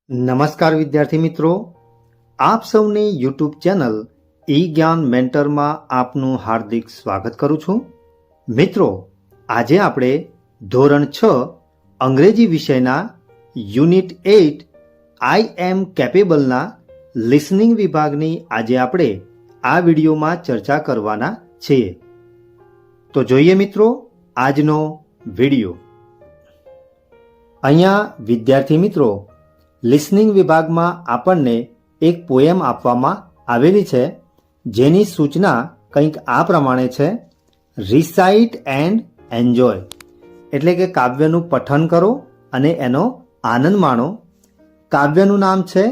નમસ્કાર વિદ્યાર્થી મિત્રો, આપ સૌની યુટ્યુબ ચેનલ ઈ જ્ઞાન મેન્ટરમાં આપનું હાર્દિક સ્વાગત કરું છું. મિત્રો, આજે આપણે ધોરણ 6 અંગ્રેજી વિષયના યુનિટ 8 આઈ એમ કેપેબલના લિસનિંગ વિભાગની આજે આપણે આ વિડીયોમાં ચર્ચા કરવાના છીએ. તો જોઈએ મિત્રો આજનો વિડીયો. અહીંયા વિદ્યાર્થી મિત્રો લિસનિંગ વિભાગમાં આપણને એક પોએમ આપવામાં આવેલી છે, જેની સૂચના કંઈક આ પ્રમાણે છે: રિસાઇટ એન્ડ એન્જોય, એટલે કે કાવ્યનું પઠન કરો અને એનો આનંદ માણો. કાવ્યનું નામ છે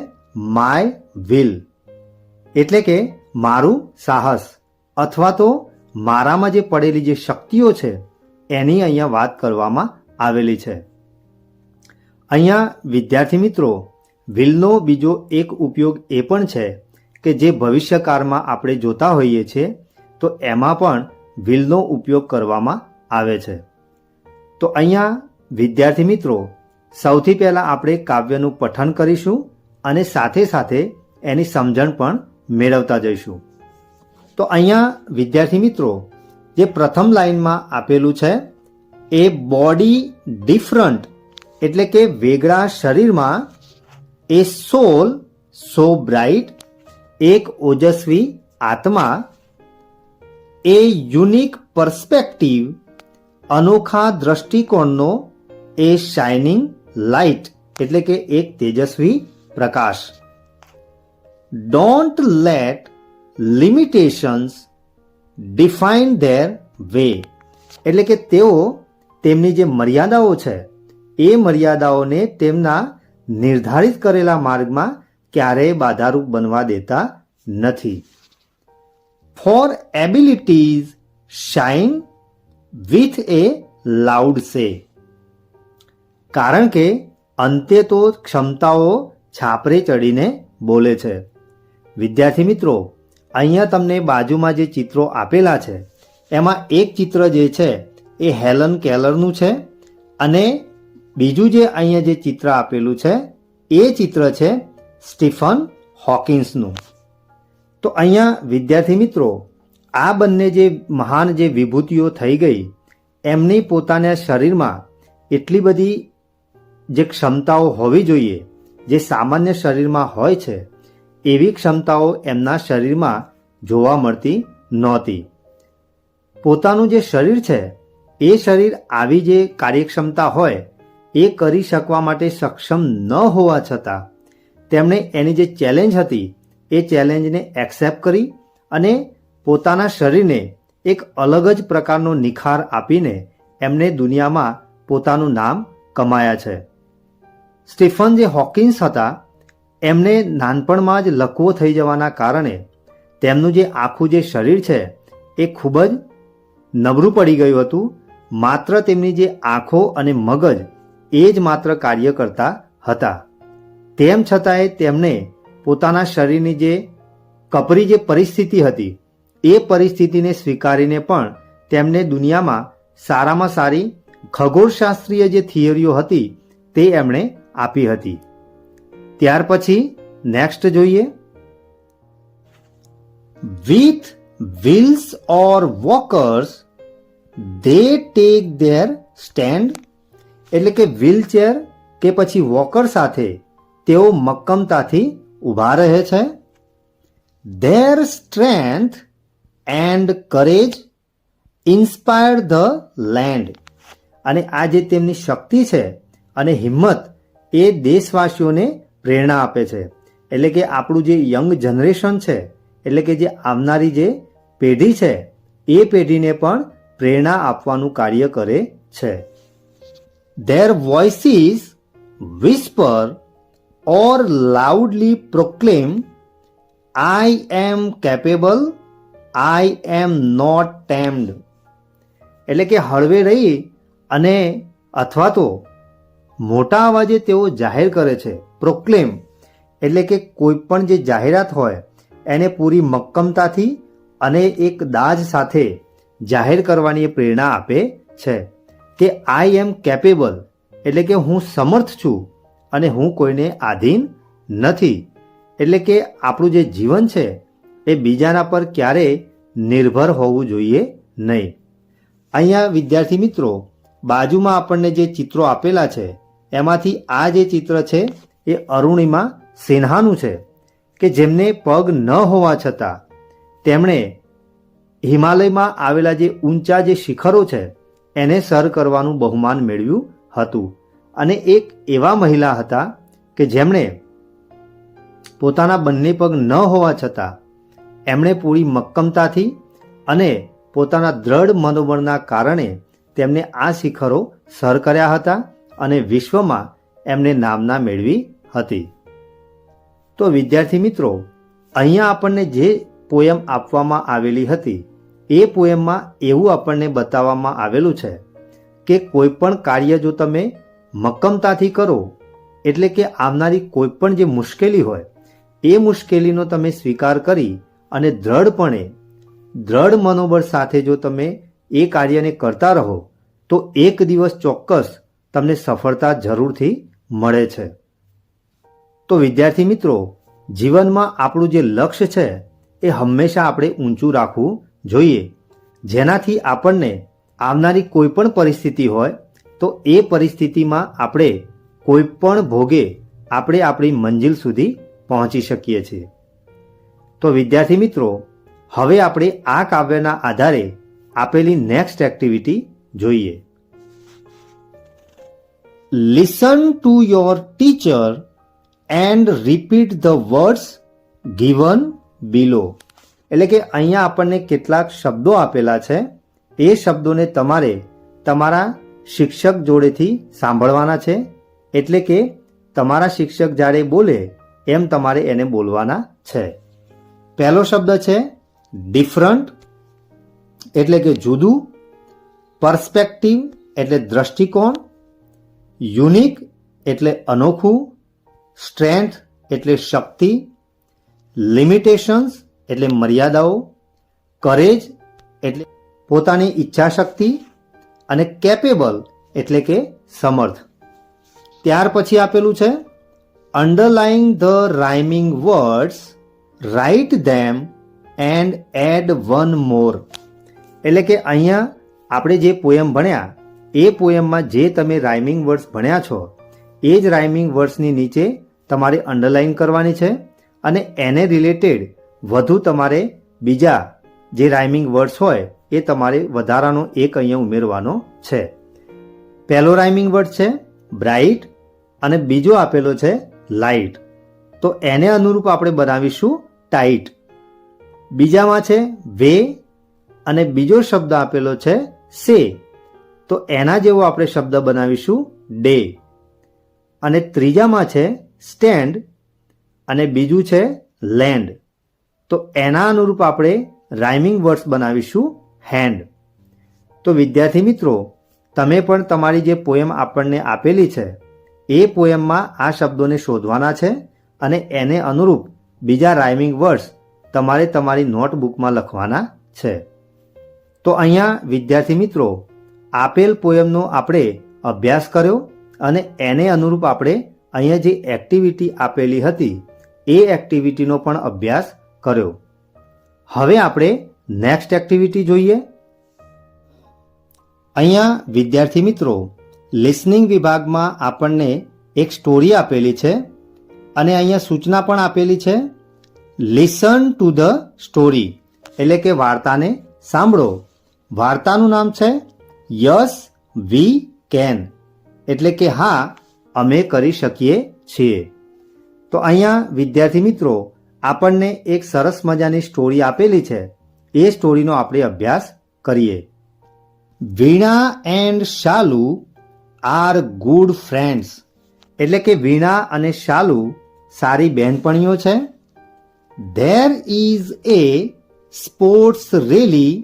માય વિલ, એટલે કે મારું સાહસ, અથવા તો મારામાં જે પડેલી જે શક્તિઓ છે એની અહીંયા વાત કરવામાં આવેલી છે. અહીંયા વિદ્યાર્થી મિત્રો વિલનો બીજો એક ઉપયોગ એ પણ છે કે જે ભવિષ્યકાળમાં આપણે જોતા હોઈએ છીએ તો એમાં પણ વિલનો ઉપયોગ કરવામાં આવે છે. તો અહીંયા વિદ્યાર્થી મિત્રો સૌથી પહેલાં આપણે કાવ્યનું પઠન કરીશું અને સાથે સાથે એની સમજણ પણ મેળવતા જઈશું. તો અહીંયા વિદ્યાર્થી મિત્રો જે પ્રથમ લાઈનમાં આપેલું છે એ બોડી ડિફરન્ટ, એટલે કે વેગળા શરીરમાં, એ સોલ સો બ્રાઇટ, એક ઓજસ્વી આત્મા, એ યુનિક પર્સપેક્ટિવ, અનોખા દ્રષ્ટિકોણનો, એ શાઇનિંગ લાઇટ, એટલે કે એક તેજસ્વી પ્રકાશ. Don't let limitations define their way, એટલે કે તેઓ તેમની જે મર્યાદાઓ છે એ મર્યાદાઓને તેમના નિર્ધારિત કરેલા માર્ગમાં ક્યારેય બાધારૂપ બનવા દેતા નથી. For abilities shine with a loud say, કારણ કે અંતે તો ક્ષમતાઓ છાપરે ચડીને બોલે છે. વિદ્યાર્થી મિત્રો અહીંયા તમને બાજુમાં જે ચિત્રો આપેલા છે એમાં એક ચિત્ર જે છે એ હેલન કેલરનું છે અને બીજું જે અહીંયા જે ચિત્ર આપેલું છે એ ચિત્ર છે સ્ટીફન હોકિન્સનું. તો અહીંયા વિદ્યાર્થી મિત્રો આ બંને જે મહાન જે વિભૂતિઓ થઈ ગઈ એમની પોતાના શરીરમાં એટલી બધી જે ક્ષમતાઓ હોવી જોઈએ જે સામાન્ય શરીરમાં હોય છે એવી ક્ષમતાઓ એમના શરીરમાં જોવા મળતી નહોતી. પોતાનું જે શરીર છે એ શરીર આવી જે કાર્યક્ષમતા હોય એ કરી શકવા માટે સક્ષમ ન હોવા છતાં તેમણે એની જે ચેલેન્જ હતી એ ચેલેન્જને એક્સેપ્ટ કરી અને પોતાના શરીરને એક અલગ જ પ્રકારનો નિખાર આપીને એમને દુનિયામાં પોતાનું નામ કમાયા છે. સ્ટીફન જે હોકિન્સ હતા એમને નાનપણમાં જ લકવો થઈ જવાના કારણે તેમનું જે આખું જે શરીર છે એ ખૂબ જ નબળું પડી ગયું હતું. માત્ર તેમની જે આંખો અને મગજ એ જ માત્ર કાર્ય કરતા હતા. તેમ છતાંય તેમને પોતાના શરીરની જે કપરી જે પરિસ્થિતિ હતી એ પરિસ્થિતિને સ્વીકારીને પણ તેમને દુનિયામાં સારામાં સારી ખગોળશાસ્ત્રીય જે થિયરીઓ હતી તે એમણે આપી હતી. ત્યાર પછી નેક્સ્ટ જોઈએ. With wheels or walkers they tech there stand, એટલે કે વ્હીલચેર કે પછી વોકર સાથે તેઓ મક્કમતાથી ઊભા રહે છે. There strength and courage inspire the land, અને આ જે તેમની શક્તિ છે અને હિંમત એ દેશવાસીઓને પ્રેરણા આપે છે. એટલે કે આપણું જે યંગ જનરેશન છે, એટલે કે જે આવનારી જે પેઢી છે એ પેઢીને પણ પ્રેરણા આપવાનું કાર્ય કરે છે. Their voices whisper or loudly proclaim, I am capable, I am not tamed, એટલે કે હળવે રહી અને અથવા તો મોટા અવાજે તેઓ જાહેર કરે છે. પ્રોક્લેમ એટલે કે કોઈ પણ જે જાહેરાત હોય એને પૂરી મક્કમતાથી અને એક દાજ સાથે જાહેર કરવાની પ્રેરણા આપે છે કે આઈ એમ કેપેબલ, એટલે કે હું સમર્થ છું અને હું કોઈને આધીન નથી. એટલે કે આપણું જે જીવન છે એ બીજાના પર ક્યારેય નિર્ભર હોવું જોઈએ નહીં. અહીંયા વિદ્યાર્થી મિત્રો બાજુમાં આપણને જે ચિત્રો આપેલા છે એમાંથી આ જે ચિત્ર છે એ અરુણિમા સિન્હાનું છે કે જેમને પગ ન હોવા છતાં તેમણે હિમાલયમાં આવેલા જે ઊંચા જે શિખરો છે એને સર કરવાનું બહુમાન મેળવ્યું હતું. અને એક એવા મહિલા હતા કે જેમણે પોતાના બંને પગ ન હોવા છતાં એમણે પૂરી મક્કમતાથી અને પોતાના દ્રઢ મનોબળના કારણે તેમને આ શિખરો સર કર્યા હતા અને વિશ્વમાં એમને નામના મેળવી હતી. તો વિદ્યાર્થી મિત્રો અહીંયા આપણને જે પોયમ આપવામાં આવેલી હતી એ પોયમમાં એવું આપણને બતાવવામાં આવેલું છે કે કોઈ પણ કાર્ય જો તમે મક્કમતાથી કરો એટલે કે આવનારી કોઈ પણ જે મુશ્કેલી હોય એ મુશ્કેલીનો તમે સ્વીકાર કરી અને દ્રઢ મનોબળ સાથે જો તમે એ કાર્યને કરતા રહો તો એક દિવસ ચોક્કસ તમને સફળતા જરૂરથી મળે છે. તો વિદ્યાર્થી મિત્રો જીવનમાં આપણું જે લક્ષ્ય છે એ હંમેશા આપણે ઊંચું રાખવું જોઈએ, જેનાથી આપણને આવનારી કોઈ પણ પરિસ્થિતિ હોય તો એ પરિસ્થિતિમાં આપણે કોઈ પણ ભોગે આપણે આપણી મંજિલ સુધી પહોંચી શકીએ છીએ. તો વિદ્યાર્થી મિત્રો હવે આપણે આ કાવ્યના આધારે આપેલી નેક્સ્ટ એક્ટિવિટી જોઈએ. Listen to your teacher and repeat the words given below. એટલે કે અહીંયા આપણને કેટલાક શબ્દો આપેલા છે, એ શબ્દોને તમારે તમારા શિક્ષક જોડેથી સાંભળવાના છે. એટલે કે તમારા શિક્ષક જ્યારે બોલે એમ તમારે એને બોલવાના છે. પહેલો શબ્દ છે ડિફરન્ટ એટલે કે જુદું, પર્સ્પેક્ટિવ એટલે દ્રષ્ટિકોણ, યુનિક એટલે અનોખું, સ્ટ્રેન્થ એટલે શક્તિ, લિમિટેશન્સ એટલે મર્યાદાઓ, કરેજ એટલે પોતાની ઈચ્છા શક્તિ અને કેપેબલ એટલે કે સમર્થ. ત્યાર પછી આપેલું છે underlining the rhyming words, write them and add one more. એટલે કે અહીંયા આપણે જે પોયમ ભણ્યા એ પોયમમાં જે તમે રાઇમિંગ વર્ડ્સ ભણ્યા છો એ જ રાઇમિંગ વર્ડ્સની નીચે તમારે અંડરલાઇન કરવાની છે અને એને રિલેટેડ વધુ તમારે બીજા જે રાઇમિંગ વર્ડ્સ હોય એ તમારે વધારાનો એક અહીંયા ઉમેરવાનો છે. પહેલો રાઇમિંગ વર્ડ છે બ્રાઇટ અને બીજો આપેલો છે લાઇટ. તો એને અનુરૂપ આપણે બનાવીશું ટાઈટ. બીજામાં છે વે અને બીજો શબ્દ આપેલો છે સે. તો એના જેવો આપણે શબ્દ બનાવીશું ડે. અને ત્રીજામાં છે સ્ટેન્ડ અને બીજું છે લેન્ડ. તો એના અનુરૂપ આપણે રાઇમિંગ વર્ડ્સ બનાવીશું હેન્ડ. તો વિદ્યાર્થી મિત્રો તમે પણ તમારી જે પોયમ આપણને આપેલી છે એ પોયમમાં આ શબ્દોને શોધવાના છે અને એને અનુરૂપ બીજા રાઇમિંગ વર્ડ્સ તમારે તમારી નોટબુકમાં લખવાના છે. તો અહીંયા વિદ્યાર્થી મિત્રો આપેલ પોયમનો આપણે અભ્યાસ કર્યો અને એને અનુરૂપ આપણે અહીંયા જે એક્ટિવિટી આપેલી હતી એ એક્ટિવિટીનો પણ અભ્યાસ કર્યો. હવે આપણે નેક્સ્ટ એક્ટિવિટી જોઈએ. અહીંયા વિદ્યાર્થી મિત્રો લિસનિંગ વિભાગમાં આપણને એક સ્ટોરી આપેલી છે અને અહીંયા સૂચના પણ આપેલી છે લિસન ટુ ધ સ્ટોરી એટલે કે વાર્તાને સાંભળો. વાર્તાનું નામ છે યસ વી કેન એટલે કે હા અમે કરી શકીએ છીએ. તો અહીંયા વિદ્યાર્થી મિત્રો આપણને એક સરસ મજાની સ્ટોરી આપેલી છે, એ સ્ટોરીનો આપણે અભ્યાસ કરીએ. વીણા and Shalu are good friends એટલે કે વીણા અને શાલુ સારી બહેનપણીઓ છે. There is A sports rally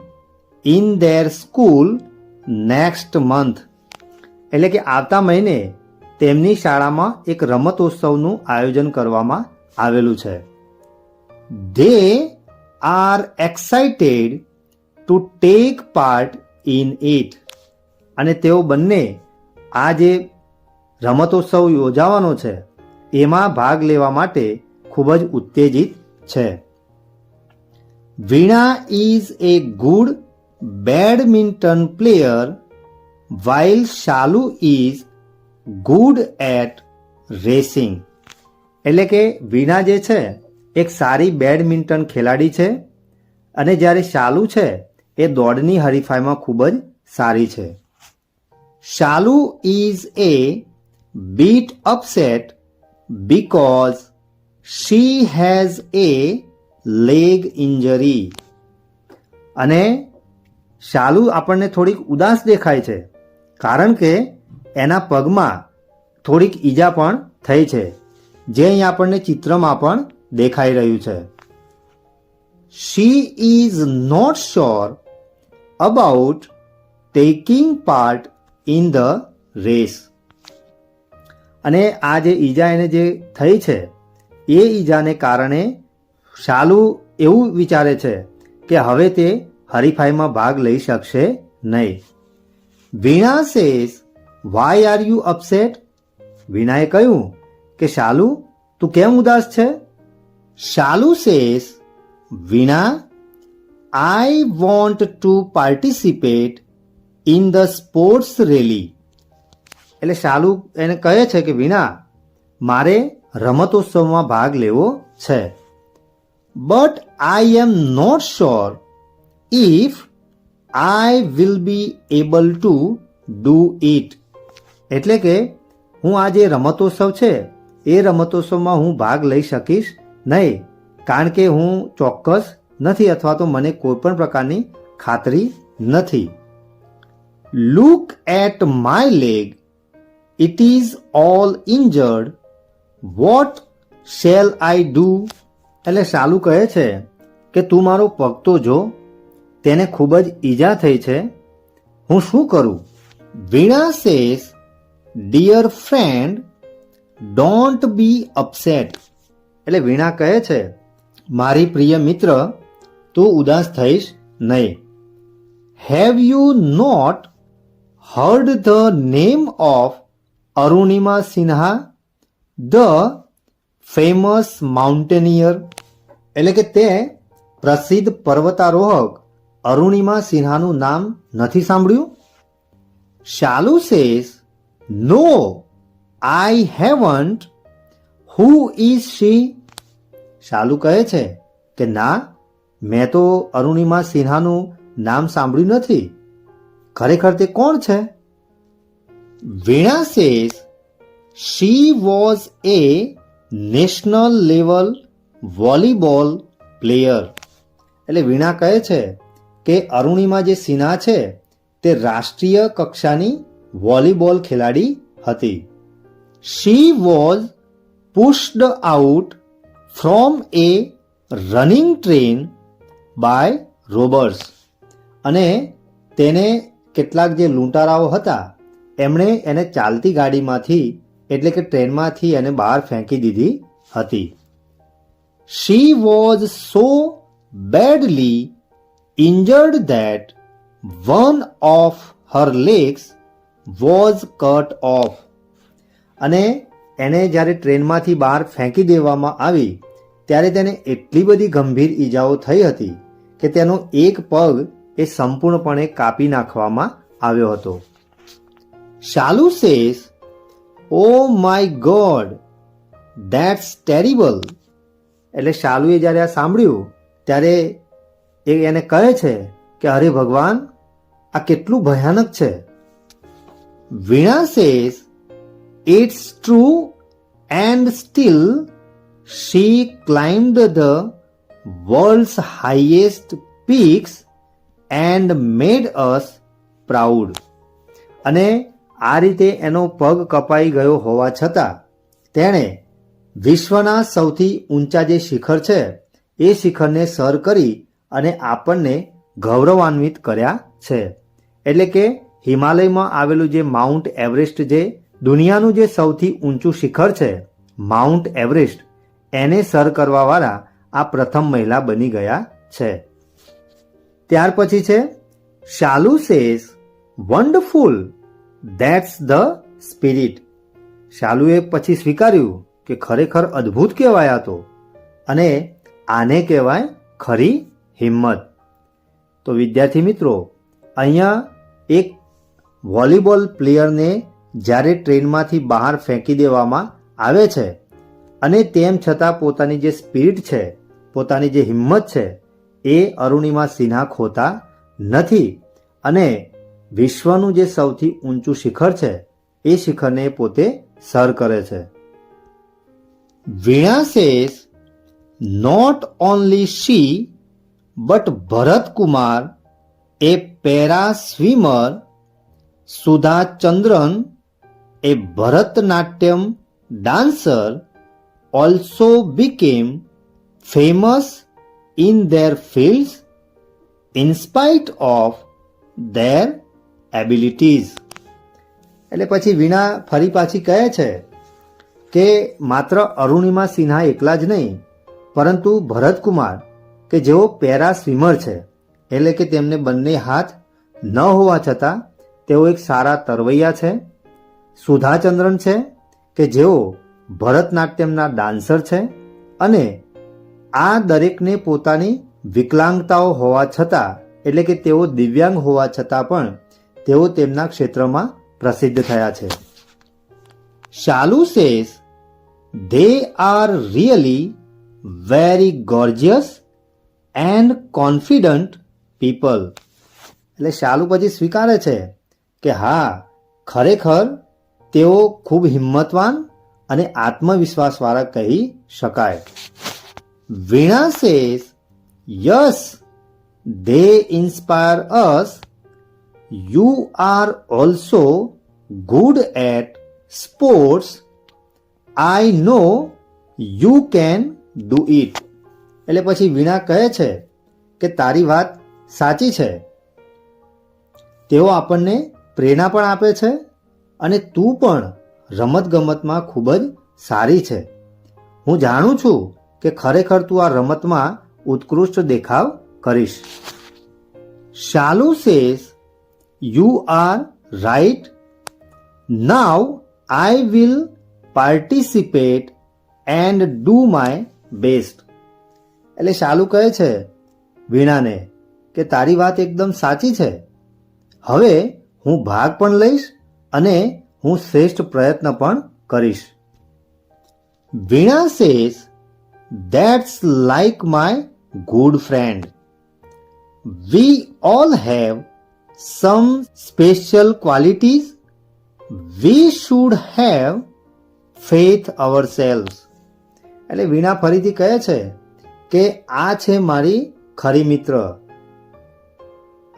in their school next month એટલે કે આવતા મહિને તેમની શાળામાં એક રમતોત્સવનું આયોજન કરવામાં આવેલું છે. They are excited to take part in it અને તેઓ બંને આ જે રમતોત્સવ યોજાવાનો છે એમાં ભાગ લેવા માટે ખૂબ જ ઉત્તેજિત છે. Veena is a good badminton player while Shalu is good at racing. એટલે કે વીણા જે છે એક સારી બેડમિન્ટન ખેલાડી છે અને જ્યારે શાલુ છે એ દોડની હરીફાઈમાં ખૂબ જ સારી છે. Shalu is a bit upset because she has a leg injury. અને શાલુ આપણને થોડીક ઉદાસ દેખાય છે કારણ કે એના પગમાં થોડીક ઈજા પણ થઈ છે, જે અહીં આપણને ચિત્રમાં પણ દેખાઈ રહ્યું છે. She is not sure about taking part in the race. અને આ જે ઈજા એને જે થઈ છે એ ઈજાને કારણે શાલુ એવું વિચારે છે કે હવે તે હરીફાઈમાં ભાગ લઈ શકશે નહીં. Veena says why are you upset. વીણાએ કહ્યું કે શાલુ તું કેમ ઉદાસ છે? Shalu says Veena I want to participate in the sports rally. એટલે શાલુ એને કહે છે કે વીણા મારે રમતોત્સવમાં ભાગ લેવો છે. But I am not sure if I will be able to do it. એટલે કે હું આ જે રમતોત્સવ છે એ રમતોત્સવમાં હું ભાગ લઈ શકીશ નહીં, કારણ કે હું ચોક્કસ નથી અથવા તો મને કોઈ પણ પ્રકારની ખાતરી નથી. Look at my leg, it is all injured, what shall I do? એટલે શાલુ કહે છે કે તું મારો પગ તો જો, તેને ખૂબ જ ઈજા થઈ છે, હું શું કરું? Veena says dear friend don't be upset. એટલે વીણા કહે છે મારી પ્રિય મિત્ર તું ઉદાસ થઈશ નહીં. Have you not heard the name of Arunima Sinha, the famous mountaineer. એટલે કે તે પ્રસિદ્ધ પર્વતારોહક અરુણિમા સિન્હાનું નામ નથી સાંભળ્યું? Shalu says no I haven't. Who is she? Shalu કહે છે કે ના, મેં તો અરુણિમા સિન્હાનું નામ સાંભળ્યું નથી, ખરેખર તે કોણ છે? Veena says she was a national level volleyball player. એટલે વીણા કહે છે કે અરુણિમા જે સિન્હા છે તે રાષ્ટ્રીય કક્ષાની વોલીબોલ ખેલાડી હતી. She was pushed out from a running train by robbers. અને તેને કેટલાક જે લૂંટારાઓ હતા એમણે એને ચાલતી ગાડીમાંથી એટલે કે ટ્રેનમાંથી એને બહાર ફેંકી દીધી હતી. She was so badly injured that one of her legs was cut off. અને એને જ્યારે ટ્રેનમાંથી બહાર ફેંકી દેવામાં આવી ત્યારે તેને એટલી બધી ગંભીર ઈજાઓ થઈ હતી કે તેનો એક પગ એ સંપૂર્ણપણે કાપી નાખવામાં આવ્યો હતો. Shalu says oh my god that's terrible. એટલે શાલુએ જ્યારે આ સાંભળ્યું ત્યારે એ એને કહે છે કે અરે ભગવાન આ કેટલું ભયાનક છે. Veena says it's true and still she climbed the world's highest peaks and made us proud. અને આ રીતે એનો પગ કપાઈ ગયો હોવા છતાં તેણે વિશ્વના સૌથી ઊંચા જે શિખર છે એ શિખરને સર કરી અને આપણને ગૌરવાન્વિત કર્યા છે. એટલે કે હિમાલયમાં આવેલું જે માઉન્ટ એવરેસ્ટ, જે દુનિયાનું જે સૌથી ઊંચું શિખર છે માઉન્ટ એવરેસ્ટ, એને સર કરવાવાળા આ પ્રથમ મહિલા બની ગયા છે. ત્યાર પછી છે Shalu says wonderful that's the spirit. શાલુએ પછી સ્વીકાર્યું કે ખરેખર અદ્ભુત કહેવાય આ તો, અને આને કહેવાય ખરી હિંમત. તો વિદ્યાર્થી મિત્રો, અહીંયા એક વોલીબોલ પ્લેયરને જ્યારે ટ્રેનમાંથી બહાર ફેંકી દેવામાં આવે છે અને તેમ છતાં પોતાની જે સ્પિરિટ છે, પોતાની જે હિંમત છે, એ અરુણિમા સિન્હા ખોતા નથી અને વિશ્વનું જે સૌથી ઊંચું શિખર છે એ શિખરને પોતે સર કરે છે. Veena says not only she but Bharat Kumar, a para swimmer, Sudha Chandran, a Bharatnatyam dancer, also became famous in their fields in spite of their abilities. એટલે પછી વીણા ફરી પાછી કહે છે કે માત્ર અરુણિમા સિન્હા એકલા જ નહીં, પરંતુ ભરતકુમાર કે જેઓ પેરા સ્વિમર છે, એટલે કે તેમને બંને હાથ ન હોવા છતાં તેઓ એક સારા તરવૈયા છે. સુધાચંદ્રન છે કે જેઓ ભરતનાટ્યમના ડાન્સર છે, અને આ દરેકને પોતાની વિકલાંગતાઓ હોવા છતાં, એટલે કે તેઓ દિવ્યાંગ હોવા છતાં પણ તેઓ તેમના ક્ષેત્રમાં પ્રસિદ્ધ થયા છે. Shalu says they are really very gorgeous and confident people. એટલે શાલુ પછી સ્વીકારે છે કે હા, ખરેખર તેઓ ખૂબ હિંમતવાન અને આત્મવિશ્વાસવાળા કહી શકાય. Veena says yes they inspire us. You are also good at sports. I know you can do it. એટલે પછી વીણા કહે છે કે તારી વાત સાચી છે, તેઓ આપણને પ્રેરણા પણ આપે છે અને તું પણ રમતગમતમાં ખૂબ જ સારી છે. હું જાણું છું કે ખરેખર તું આ રમતમાં ઉત્કૃષ્ટ દેખાવ કરીશ. Shalu says you are right. Now I will participate and do my best. એટલે શાલુ કહે છે વીણાને કે તારી વાત એકદમ સાચી છે, હવે હું ભાગ પણ લઈશ અને હું શ્રેષ્ઠ પ્રયત્ન પણ કરીશ. વીણા says that's like my good friend. We all have some special qualities. We should have faith ourselves. એટલે વીણા ફરીથી કહે છે કે આ છે મારી ખરી મિત્ર.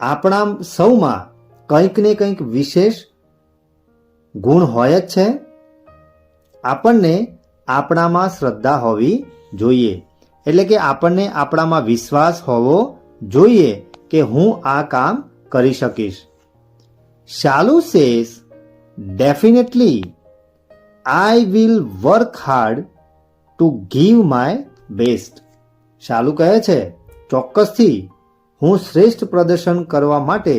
આપણા સૌમાં કંઈક ને કંઈક વિશેષ ગુણ હોય જ છે. આપણને આપણામાં શ્રદ્ધા હોવી જોઈએ, એટલે કે આપણને આપણામાં વિશ્વાસ હોવો જોઈએ કે હું આ કામ કરી શકીશ. Shalu says definitely I will work hard to give my best. Shalu કહે છે ચોક્કસથી હું શ્રેષ્ઠ પ્રદર્શન કરવા માટે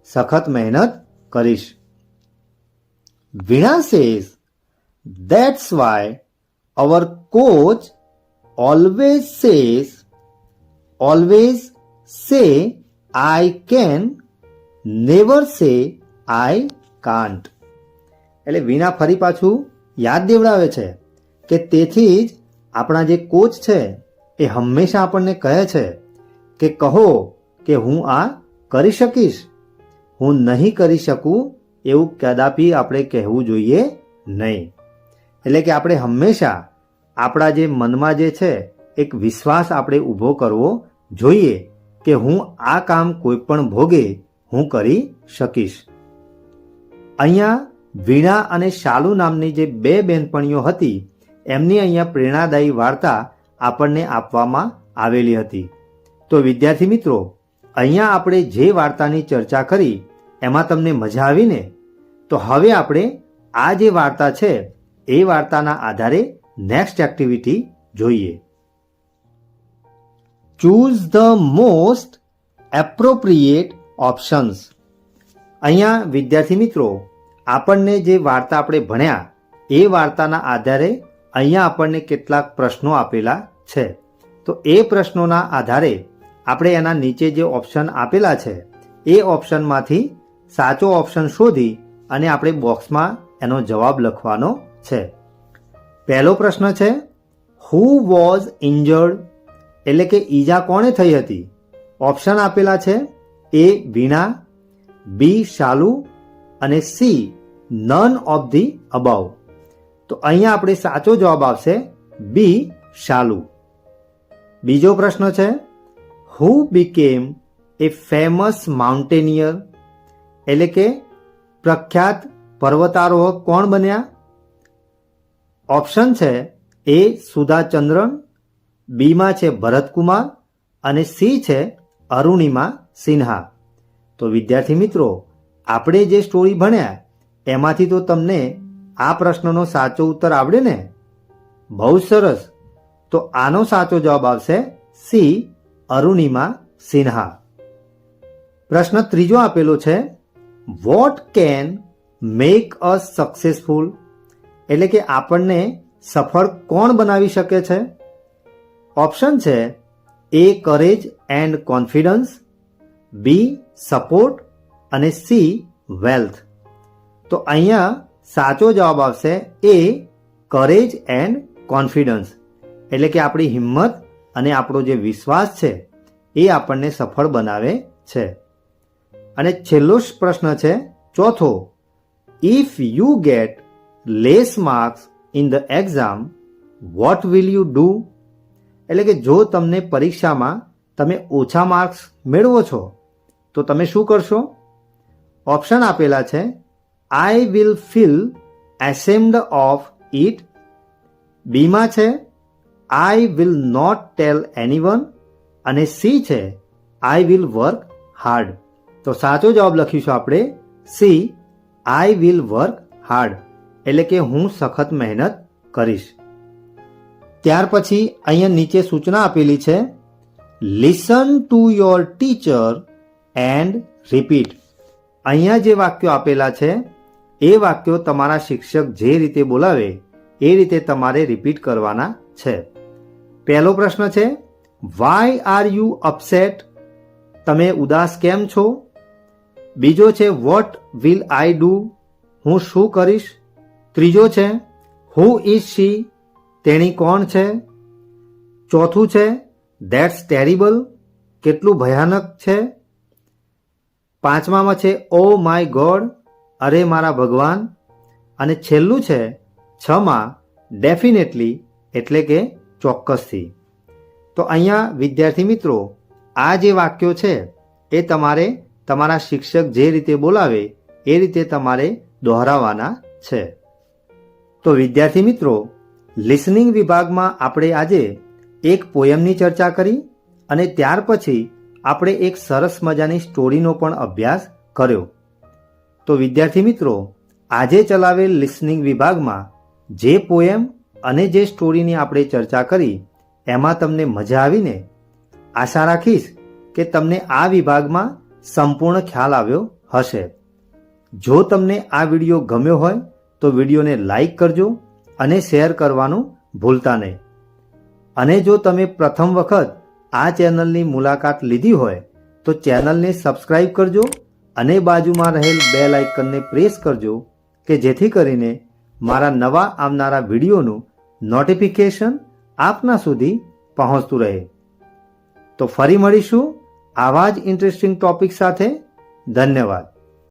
સખત મહેનત કરીશ. વીણા says that's why our coach always say I can, never say I can't. એટલે વીણા ફરી પાછું યાદ દેવડાવે છે કે તેથી જ આપણા જે કોચ છે એ હંમેશા આપણને કહે છે કે કહો કે હું આ કરી શકીશ, હું નહીં કરી શકું એવું કદાપી આપણે કહેવું જોઈએ નહીં. એટલે કે આપણે હંમેશા આપણા જે મનમાં જે છે એક વિશ્વાસ આપણે ઊભો કરવો જોઈએ કે હું આ કામ કોઈ પણ ભોગે હું કરી શકીશ. અહીંયા વીણા અને શાલુ નામની જે બે બહેનપણીઓ હતી એમની અહીંયા પ્રેરણાદાયી વાર્તા આપણને આપવામાં આવેલી હતી. તો વિદ્યાર્થી મિત્રો, અહીંયા આપણે જે વાર્તાની ચર્ચા કરી એમાં તમને મજા આવીને? તો હવે આપણે આ જે વાર્તા છે એ વાર્તાના આધારે નેક્સ્ટ એક્ટિવિટી જોઈએ. Choose the most appropriate options. અહીંયા વિદ્યાર્થી મિત્રો આપણને જે વાર્તા આપણે ભણ્યા એ વાર્તાના આધારે અહીંયા આપણને કેટલાક પ્રશ્નો આપેલા છે. તો એ પ્રશ્નોના આધારે આપણે એના નીચે જે ઓપ્શન આપેલા છે એ ઓપ્શનમાંથી સાચો ઓપ્શન શોધી અને આપણે બોક્સમાં એનો જવાબ લખવાનો છે. પહેલો પ્રશ્ન છે, હુ વોઝ ઇન્જર્ડ, એટલે કે ઈજા કોણે થઈ હતી? ઓપ્શન આપેલા છે એ વીણા, બી શાલુ અને C none of the about. તો અહીંયા આપણે સાચો જવાબ આવશે બી શાલુ. બીજો પ્રશ્ન છે, હુ બીકેમ એ ફેમસ માઉન્ટેનિયર, એટલે કે પ્રખ્યાત પર્વતારોહક કોણ બન્યા? ઓપ્શન છે એ સુધાચંદ્રન, બીમાં છે ભરતકુમાર અને સી છે અરુણિમા સિન્હા. તો વિદ્યાર્થી મિત્રો, આપણે જે સ્ટોરી ભણ્યા એમાંથી તો તમને આ પ્રશ્નનો સાચો ઉત્તર આવડે ને? બહુ સરસ. તો આનો સાચો જવાબ આવશે સી અરુણિમા સિન્હા. પ્રશ્ન ત્રીજો આપેલો છે, what can make us successful, એટલે કે આપણને સફળ કોણ બનાવી શકે છે? ઓપ્શન છે A courage and confidence, B support અને સી વેલ્થ. તો અહીંયા સાચો જવાબ આવશે એ કરેજ એન્ડ કોન્ફિડન્સ, એટલે કે આપણી હિંમત અને આપણો જે વિશ્વાસ છે એ આપણને સફળ બનાવે છે. અને છેલ્લો પ્રશ્ન છે ચોથો, if you get less marks in the exam what will you do, એટલે કે જો તમને પરીક્ષામાં તમે ઓછા માર્ક્સ મેળવો છો તો તમે શું કરશો? ઓપ્શન આપેલા છે I will feel ashamed of it, બીમાં છે I will not tell anyone અને સી છે આઈ વિલ વર્ક હાર્ડ. તો સાચો જવાબ લખીશું આપણે C I will work hard, એટલે કે હું સખત મહેનત કરીશ. ત્યાર પછી અહીંયા નીચે સૂચના આપેલી છે, listen to your teacher and repeat. અહીંયા જે વાક્યો આપેલા છે એ વાક્યો તમારા શિક્ષક જે રીતે બોલાવે એ રીતે તમારે રિપીટ કરવાના છે. પહેલો પ્રશ્ન છે, વાય આર યુ અપસેટ, તમે ઉદાસ કેમ છો? બીજો છે વોટ વિલ આઈ ડુ, હું શું કરીશ? ત્રીજો છે હુ ઇઝ શી, તેણી કોણ છે? ચોથું છે ધેટ્સ ટેરિબલ, કેટલું ભયાનક છે? પાંચમામાં છે ઓ માય ગોડ, અરે મારા ભગવાન. અને છેલ્લું છે છમાં ડેફિનેટલી, એટલે કે ચોક્કસથી. તો અહીંયા વિદ્યાર્થી મિત્રો, આ જે વાક્યો છે એ તમારે તમારા શિક્ષક જે રીતે બોલાવે એ રીતે તમારે દોહરાવવાના છે. તો વિદ્યાર્થી મિત્રો, લિસનિંગ વિભાગમાં આપણે આજે એક પોયમની ચર્ચા કરી અને ત્યાર પછી આપણે એક સરસ મજાની સ્ટોરીનો પણ અભ્યાસ કર્યો. તો વિદ્યાર્થી મિત્રો, આજે ચલાવેલ લિસનિંગ વિભાગમાં જે પોયમ અને જે સ્ટોરીની આપણે ચર્ચા કરી એમાં તમને મજા આવીને? આશા રાખીશ કે તમને આ વિભાગમાં સંપૂર્ણ ખ્યાલ આવ્યો હશે. જો તમને આ વિડીયો ગમ્યો હોય તો વિડીયોને લાઈક કરજો અને શેર કરવાનું ભૂલતા નહીં. અને જો તમે પ્રથમ વખત આ ચેનલની મુલાકાત લીધી હોય તો ચેનલને સબસ્ક્રાઈબ કરજો અને બાજુમાં રહેલ બેલ આઇકનને પ્રેસ કરજો કે જેથી કરીને મારા નવા આવનારા વિડીયોનું નોટિફિકેશન આપના સુધી પહોંચતું રહે. તો ફરી મળીશું આવા જ ઇન્ટરેસ્ટિંગ ટોપિક સાથે. ધન્યવાદ.